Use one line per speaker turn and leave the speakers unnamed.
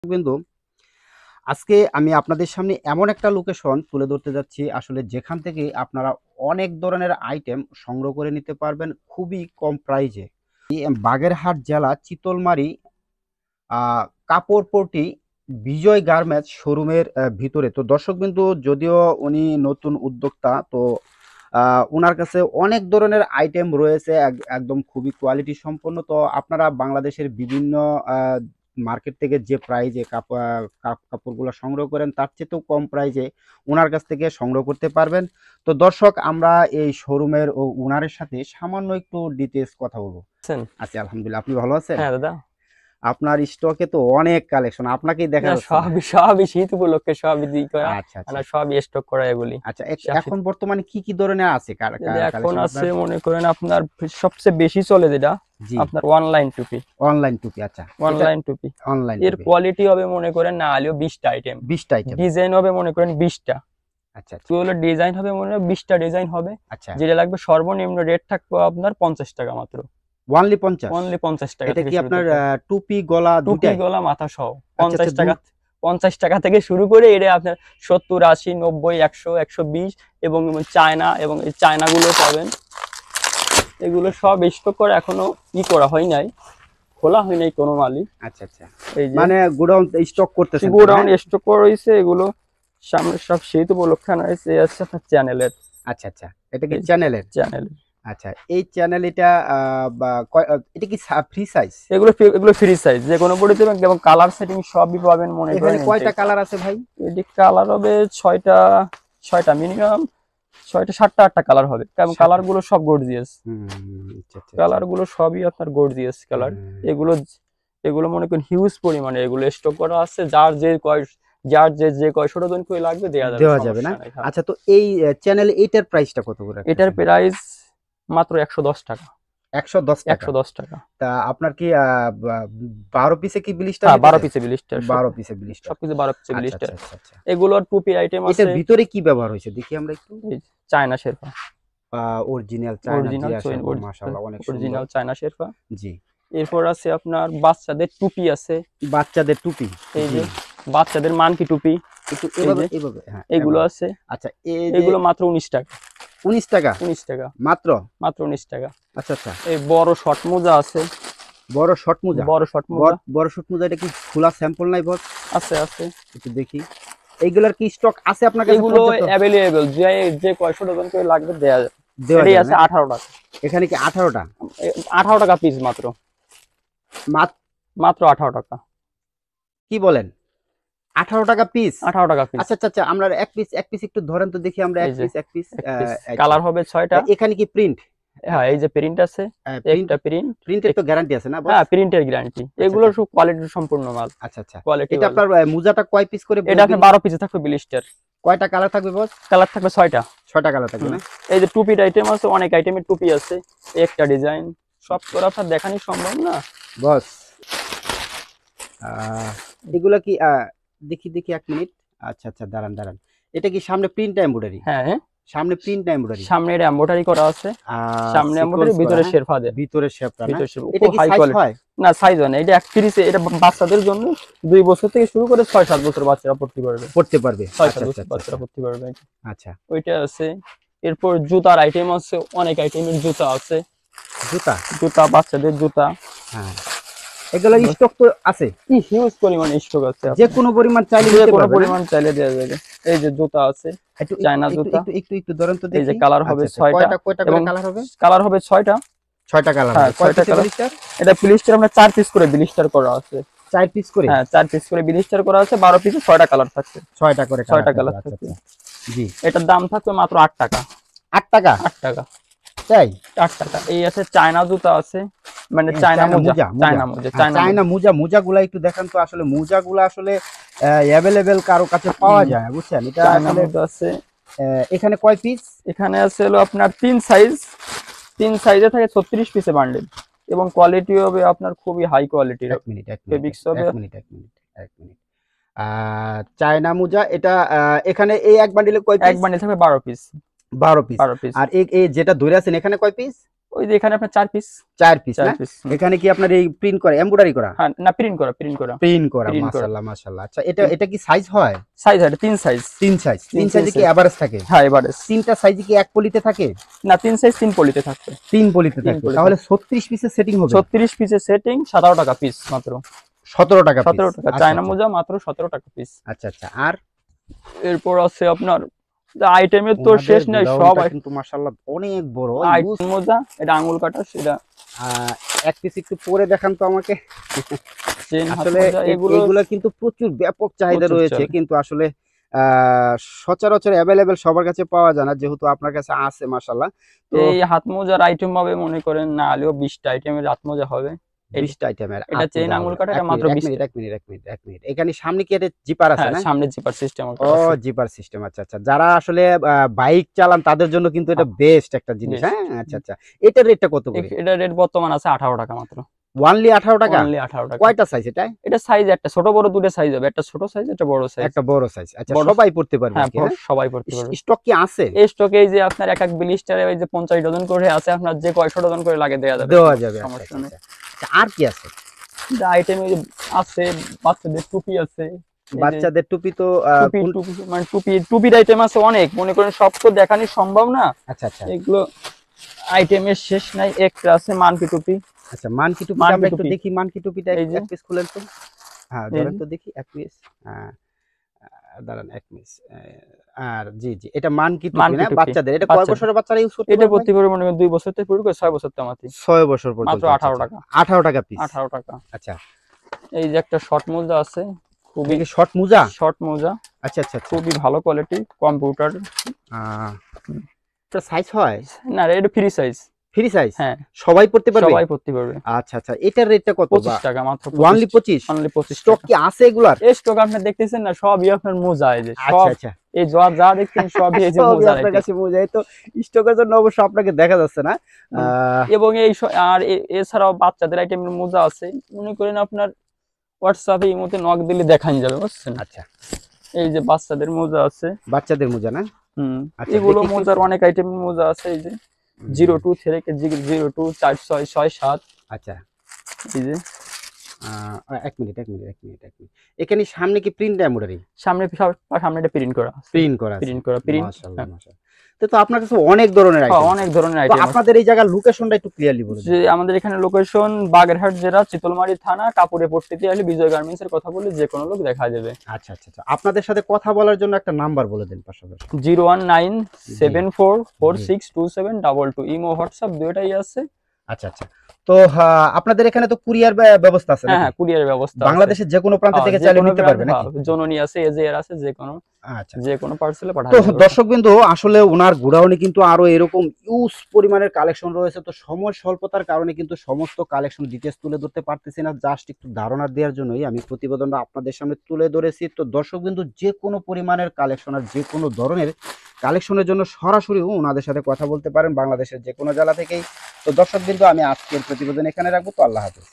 কিন্তু আজকে আমি আপনাদের সামনে এমন একটা লোকেশন তুলে ধরতে যাচ্ছি আসলে যেখান থেকে আপনারা অনেক ধরনের আইটেম সংগ্রহ করে নিতে পারবেন খুবই কম প্রাইজে। বাগেরহাট জেলা চিতলমারি কাপড়পট্টি বিজয় গার্মেন্টস শোরুমের ভিতরে। তো দর্শক বিন্দু, যদিও উনি নতুন উদ্যোক্তা, তো ওনার কাছে অনেক ধরনের আইটেম রয়েছে একদম খুবই কোয়ালিটি সম্পন্ন। তো আপনারা বাংলাদেশের বিভিন্ন মার্কেট থেকে যে প্রাইজে কাপড়গুলো সংগ্রহ করেন তার চেয়েও কম প্রাইজে ওনার কাছ থেকে সংগ্রহ করতে পারবেন। তো দর্শক, আমরা এই শোরুমের ও ওনারের সাথে সামান্য একটু ডিটেলস কথা বলবো।
আছেন?
আচ্ছা, আলহামদুলিল্লাহ। আপনি ভালো আছেন?
হ্যাঁ দাদা।
আপনার স্টকে তো অনেক কালেকশন, আপনাকেই দেখা
না,
যাচ্ছে না।
সবই শীত উপলক্ষে সবই দিই করা।
আচ্ছা আচ্ছা
মানে সবই স্টক করা এগুলি।
আচ্ছা।
সব
এখন বর্তমানে কি কি ধরনের আছে
এখন
কালেকশন
আছে
আপনার?
মনে করেন আপনার সবচেয়ে বেশি চলে যেটা
জি,
আপনার অনলাইন টুপি।
অনলাইন টুপি। আচ্ছা, এটা
অনলাইন টুপি
অনলাইন
এর
টুপি
কোয়ালিটি হবে মনে করেন না হলেও 20টা আইটেম,
20টা আইটেম।
ডিজাইন হবে মনে করেন 20টা।
আচ্ছা আচ্ছা
এগুলো ডিজাইন হবে মনে হয় 20টা ডিজাইন হবে।
আচ্ছা।
যেটা লাগবে সর্বনিম্ন রেট থাকবে আপনার 50 টাকা মাত্র।
ওনলি 50?
অনলি 50 টাকা
এটা
থেকে
কি
শুরু
আপনার
করতে
টুপি গলা
টুপি
দুটাই?
গলা মাথা সহ
আচ্ছা
50
আচ্ছা,
টাকা। 50 টাকা থেকে শুরু করে এটা আপনার 70, 80, 90, 100, 120 এবং চায়না, এবং এই চায়নাগুলো পাবেন। এগুলো সব স্টক করে এখনো করা হয় নাই, খোলা হয় নাই কোনো মালই।
আচ্ছা আচ্ছা।
এই যে
মানে গোডাউন স্টক করতেছেন তো,
গোডাউন
হ্যাঁ?
স্টক করা হয়েছে এগুলো। সামনে সব শীত উপলক্ষে আনা হয়েছে। এই আছে আপনার চ্যানেলের।
আচ্ছা আচ্ছা। এটা কি চ্যানেলের?
চ্যানেলের
আচ্ছা, এই চ্যানেল এটা এটা কি ফ্রি সাইজ?
এগুলো ফ্রি সাইজ, যে কোনো পড়তে পারেন এবং কালার সেটিং সবই পাবেন মনে
এখানে
করেন।
কয়টা কালার আছে ভাই?
এটি কালার হবে 6টা, 6টা মিনিমাম, 6টা 7টা 8টা কালার হবে, এবং কালার গুলো সব গর্জিয়াস।
আচ্ছা আচ্ছা
কালার গুলো সবই আপনার গর্জিয়াস কালার।
হুম।
এগুলো এগুলো মনে করেন হিউজ পরিমাণে এগুলো স্টক করা আছে। যার যে কয়শো জন করে লাগবে দেওয়া যাবে,
দেওয়া যাবে না?
সমস্যা নাই। হ্যাঁ।
আচ্ছা, তো এই চ্যানেলে এইটার প্রাইসটা কত করে
এটার
রাখতেছেন?
প্রাইস মাত্র 110 টাকা।
110 টাকা।
110 টাকা।
তা আপনার কি 12 পিসে কি ব্লিস্টার
হ্যাঁ, 12
নিতেছে?
পিসে ব্লিস্টার।
12 পিসে ব্লিস্টার।
সবকিছু 12 পিসে
আচ্ছা
ব্লিস্টার।
আচ্ছা আচ্ছা আচ্ছা।
এগুলোর টুপি আইটেম আছে।
এটার ভিতরে কি ব্যবহার হয়েছে দেখি আমরা একটু।
এই China Sherpa,
original China
original
জিয়া শেরপা, মাশাআল্লাহ, অনেক সুন্দর।
Original China Sherpa.
জি।
এরপর আছে আপনার বাচ্চাদের টুপি আছে।
বাচ্চাদের টুপি।
এই
জি।
যে বাচ্চাদের মানকি টুপি
একটু
এই
এভাবে
যে
এভাবে, হ্যাঁ,
এগুলো
এভাবে।
আছে।
আচ্ছা, এই যে
এগুলো মাত্র 19 টাকা।
19 টাকা
19 টাকা
মাত্র?
মাত্র 19 টাকা।
আচ্ছা আচ্ছা।
এই বড় শর্ট মোজা আছে।
বড় শর্ট মোজা?
বড় শর্ট মোজা
বড় শর্ট মোজা, এটা কি খোলা স্যাম্পল নাই বস?
আছে আছে।
একটু দেখি। এইগুলার কি স্টক আছে আপনার কাছে
এগুলো
পর্যাপ্ত?
অ্যাভেলেবল, যে কয়শো ডজন করে লাগবে দেয়া যাবে।
দেওয়া
এটাই
যাবে
আছে
না?
18 টাকা।
এখানে কি 18টা?
18 টাকা পিস মাত্র।
মাত্র?
মাত্র 18 টাকা।
কি বলেন? 18 টাকা পিস?
18 টাকা পিস।
আচ্ছা আচ্ছা আচ্ছা। আমরা এক পিস একটু ধরেন তো দেখি আমরা।
এই যে
এক পিস।
এক পিস
আচ্ছা।
কালার হবে 6টা।
এখানে কি প্রিন্ট?
হ্যাঁ, এই যে প্রিন্ট আছে।
প্রিন্ট?
একটা প্রিন্ট।
প্রিন্টের তো গ্যারান্টি আছে না বস?
হ্যাঁ, প্রিন্টের গ্যারান্টি।
আচ্ছা
এগুলো
আচ্ছা
সব কোয়ালিটি সম্পূর্ণ মাল।
আচ্ছা আচ্ছা।
কোয়ালিটি
এটা
ভালো।
আপনার মোজাটা কয় পিস করে?
এটা আপনার 12 পিসে থাকবে ব্লিস্টার।
কয়টা কালার থাকবে বস?
কালার থাকবে 6টা।
6টা কালার থাকবে না?
এই যে টুপির আইটেম আছে, অনেক আইটেমের টুপি আছে। একটা ডিজাইন সব করে আপনার দেখানি সম্ভব না
বস এগুলা কি দেখি দেখি, 1 মিনিট। আচ্ছা আচ্ছা, দাঁড়ান দাঁড়ান। এটা কি সামনে প্রিন্ট এমব্রয়ডারি?
হ্যাঁ হ্যাঁ,
সামনে প্রিন্ট এমব্রয়ডারি?
সামনে এটা এমব্রয়ডারি করা আছে। সামনে এমব্রয়ডারি, ভিতরে শেরফা দেয়া।
ভিতরে শেপটা না?
ভিতরে শেরফা
এটা
খুব
কি
হাই
সাইজ
কোয়ালিটি।
হয়?
না, সাইজ হয় না। এটা এক পিসে, এটা বাচ্চাদের জন্য 2 বছর থেকে শুরু করে 6-7 বছর বাচ্চারা পড়তে পারবে।
পড়তে পারবে?
6-7
আচ্ছা
বছর
আচ্ছা
বাচ্চারা
আচ্ছা
পড়তে পারবে।
আচ্ছা।
ওইটা আছে। এরপর জুতার আইটেম আছে, অনেক আইটেমের জুতা আছে।
জুতা?
জুতা, বাচ্চাদের জুতা।
হ্যাঁ, এগুলা স্টক তো আছে?
কি হিউজ পরিমাণে স্টক আছে।
যে কোনো পরিমাণ চাইলে
যে
নিতে
কোনো
পারবে না?
পরিমাণ চাইলে দেওয়া যাবে। এই যে জুতা আছে,
একটু
চায়না
একটু
জুতা।
একটু একটু একটু ধরেন তো
এই যে
দেখি।
কালার হবে
আচ্ছা আচ্ছা।
6টা।
কয়টা
এবং
করে কালার হবে?
কালার হবে 6টা।
6টা কালার
হ্যাঁ,
হবে। কয়
6টা
পিসের
কালার।
ব্লিস্টার?
এটা ব্লিস্টার আমরা 4 পিস করে ব্লিস্টার করা আছে।
4 পিস করে?
হ্যাঁ, 4 পিস করে ব্লিস্টার করা আছে। 12 পিসে 6টা কালার থাকছে।
6টা করে কালার
6টা
থাকবে।
কালার
আচ্ছা
থাকছে।
আচ্ছা। জি।
এটার দাম থাকবে মাত্র 8 টাকা।
8 টাকা?
8 টাকা।
তাই?
8 টাকা। এই আছে চায়না জুতা আছে, মানে চায়না মোজা। চায়না মোজা।
চায়না মোজা। মোজাগুলা একটু দেখান তো। আসলে মোজাগুলা আসলে অ্যাভেলেবেল কারো কাছে পাওয়া যায় না, বুঝছেন? এটা
চায়না
আসলে
মোজা আছে।
এখানে কয় পিস?
এখানে আছে হলো আপনার 3 সাইজ। 3 সাইজে থাকে 36 পিসে বান্ডেল, এবং কোয়ালিটি হবে আপনার খুবই হাই কোয়ালিটির।
1 মিনিট 1 মিনিট
ফেব্রিক্স হবে।
1 মিনিট 1 মিনিট 1 মিনিট। চায়না মোজা এটা এখানে এই এক বান্ডিলে কয়
এক
পিস?
বান্ডেল থাকবে 12 পিস।
12 পিস।
12 পিস।
আর এই যেটা ধরে আছেন এখানে কয় পিস?
ওই যে এখানে আপনার 4 পিস
4 পিস
4
না?
পিস।
এখানে কি আপনার এই প্রিন্ট করা, এমব্রয়ডারি করা?
হ্যাঁ না, প্রিন্ট করা
প্রিন্ট করা,
Print করা।
মাশাআল্লাহ মাশাআল্লাহ। আচ্ছা, এটা কি সাইজ হয়?
সাইজ হয় 3 সাইজ।
3 সাইজ। 3
তিন
সাইজে কি
size।
এভারেজ থাকে?
হ্যাঁ এভারেজ।
তিনটা সাইজে কি এক পলিতে থাকে?
না 3 সাইজ 3 পলিতে থাকবে।
3 পলিতে
তিন
থাকে।
পলিতে।
তাহলে 36 পিসের সেটিং হবে?
36 পিসের সেটিং 17 টাকা পিস মাত্র।
17 টাকা পিস।
17 টাকা চায়না মোজা মাত্র 17 টাকা পিস।
আচ্ছা আচ্ছা। আর
এরপর আছে আপনার আইটেমের তো
ওনাদের
শেষ নাই, সব
গোডাউনটা কিন্তু মাশাআল্লাহ অনেক বড়।
আইটেম মোজা, এটা আঙ্গুল কাটা, সেটা
এক পিস একটু পরে দেখান তো আমাকে।
চেন হাত
আসলে
মোজা, এগুলো
এগুলো কিন্তু প্রচুর ব্যাপক চাহিদা
প্রচুর
রয়েছে,
চলে।
কিন্তু আসলে সচরাচর অ্যাভেলেবেল সবার কাছে পাওয়া যায় না, যেহেতু আপনার কাছে আছে মাশাআল্লাহ। তো
এই হাত মোজার আইটেম হবে মনে করেন না হলেও 20টা আইটেমের হাত মোজা হবে।
20টা আইটেমের
এটা চেন আঙ্গুল কাটা, এটা মাত্র 20 টাকা।
এক মিনিট। এখানে সামনে কি এটা জিপার আছে
হ্যাঁ
না?
সামনে জিপার সিস্টেম
ও জিপার সিস্টেম। আচ্ছা আচ্ছা। যারা আসলে বাইক চালান তাদের জন্য কিন্তু এটা বেস্ট একটা জিনিস।
Best।
হ্যাঁ আচ্ছা আচ্ছা। এটার রেটটা কত করে?
এটা রেট বর্তমান আছে 18 টাকা মাত্র।
ওনলি 18 টাকা?
অনলি 18 টাকা।
কয়টা সাইজ এটা?
এটা সাইজ একটা ছোট বড় দুটো সাইজ হবে, একটা ছোট সাইজ একটা বড় সাইজ।
একটা বড় সাইজ। আচ্ছা,
বড়
সবাই পড়তে পারবে
হ্যাঁ
কি, হ্যাঁ?
সবাই পড়তে পারবে।
স্টক কি আছে?
এই স্টকে এই যে আপনার এক এক ব্লিস্টারে ওই যে 50 ডজন করে আছে, আপনার যে কয়শো ডজন করে লাগে দেয়া যাবে।
দেওয়া যাবে। আচ্ছা,
সমস্যা নেই।
আচ্ছা। আর কি আছে?
যে আইটেম আছে, বাচ্চাদের টুপি আছে। এই যে
বাচ্চাদের টুপি তো
টুপি মানে টুপির আইটেম আছে অনেক, মনে করেন সব তো দেখানি সম্ভব না।
আচ্ছা আচ্ছা
এগুলো আইটেমের শেষ নাই। একটা আছে মানকি টুপি।
আচ্ছা। মানকি টুপি
মানকি
আমরা একটু
টুপি।
দেখি। মানকি টুপিটা
এই যে।
এক পিস খুলেন তো। হ্যাঁ
এই
ধরেন
যে।
তো দেখি এক পিস। দাঁড়ান এক পিস। আর জি জি, এটা মানকি টুপি
মানকি
না?
টুপি।
বাচ্চাদের এটা কয়
বাচ্চাদের।
বছরের বাচ্চারা ইউজ করতে
এটা
পারবে?
ভর্তি করে মনে করেন 2 বছর থেকে শুরু করে 6 বছর তামাতি।
6 বছর পর্যন্ত।
মাত্র 18 টাকা।
18 টাকা পিস।
18 টাকা।
আচ্ছা।
এই যে একটা শর্ট মোজা আছে, খুবই
এটা কি শর্ট মোজা?
শর্ট মোজা,
আচ্ছা আচ্ছা আচ্ছা।
খুবই ভালো কোয়ালিটি, কম্পিউটার।
এটা সাইজ হয়?
না এটা ফ্রি সাইজ।
Free size?
হ্যাঁ
সবাই পড়তে পারবে?
সবাই পড়তে পারবে।
আচ্ছা আচ্ছা। এটার রেটটা কত?
25 টাকা মাত্র।
অনলি 25?
অনলি 25
স্টক
টাকা।
কি আছে এগুলার?
এই স্টক আপনি দেখতেছেন না, সবই আপনার মোজা। এই যে
আচ্ছা
সব
আচ্ছা।
এই যা দেখতেন সবই এই যে
সবই
মোজা।
আপনার কাছে মোজা। এই তো স্টকের জন্য অবশ্য আপনাকে দেখা যাচ্ছে না।
এবং এই আর এছাড়াও বাচ্চাদের আইটেমের মোজা আছে, মনে করেন আপনার হোয়াটসঅ্যাপে এই মধ্যে নক দিলে দেখান যাবে, বুঝছেন?
আচ্ছা।
এই যে বাচ্চাদের মোজা আছে।
বাচ্চাদের মোজা না? আচ্ছা,
এগুলো
দেখি একটু।
মোজার অনেক আইটেমের মোজা আছে। এই যে 02 থেকে 02 4667।
আচ্ছা।
এই যে
এক মিনিট। এখানে সামনে কি প্রিন্ট এমব্রয়ডারি?
সামনে এটা প্রিন্ট করা আছে।
প্রিন্ট করা আছে।
প্রিন্ট করা প্রিন্ট।
মাশাআল্লাহ মাশাআল্লাহ। তো আপনার কাছে অনেক ধরনের আইটেম।
অনেক ধরনের
তো
আইটেম আছে।
আপনাদের এই জায়গার লোকেশনটা একটু ক্লিয়ারলি বলে
যে
দিন।
আমাদের এখানে লোকেশন বাগেরহাট জেলা, চিতলমারি থানা, কাপুরে পট্টিতে আসলে বিজয় গার্মেন্টস এর কথা বলে যে কোনো লোক দেখা যাবে।
আচ্ছা আচ্ছা আচ্ছা। আপনাদের সাথে কথা বলার জন্য একটা নাম্বার বলে দেন পাশাপাশি।
01974462722। ইমো হোয়াটসঅ্যাপ দুটোই আছে।
আচ্ছা আচ্ছা। তো আপনাদের এখানে তো কুরিয়ার ব্যবস্থা আছে নাকি?
হ্যাঁ কুরিয়ারের ব্যবস্থা আছে।
বাংলাদেশের যে কোনো প্রান্ত থেকে
যে
চাইলে
কোনো
নিতে পারবে নাকি?
জননী আছে, এজেআর আছে,
আচ্ছা।
যে কোনো পার্সেলে
তো
পাঠানো যাবে।
দর্শকবৃন্দু, আসলে ওনার গোডাউনে কিন্তু আরো এরকম ইউজ পরিমাণের কালেকশন রয়েছে। তো সময় স্বল্পতার কারণে কিন্তু সমস্ত কালেকশন ডিটেইলস তুলে ধরতে পারতেছি না, জাস্ট একটু ধারণা দেওয়ার জন্যই আমি প্রতিবেদনটা আপনাদের সামনে তুলে ধরেছি। তো দর্শকবৃন্দু, যে কোনো পরিমাণের কালেকশন আর যে কোনো ধরনের কালেকশনের জন্য সরাসরি ওনাদের সাথে কথা বলতে পারেন বাংলাদেশের যে কোনো জেলা থেকেই। তো দর্শকবৃন্দু, আমি আজকের প্রতিবেদন এখানে রাখবো। তো আল্লাহ হাফেজ।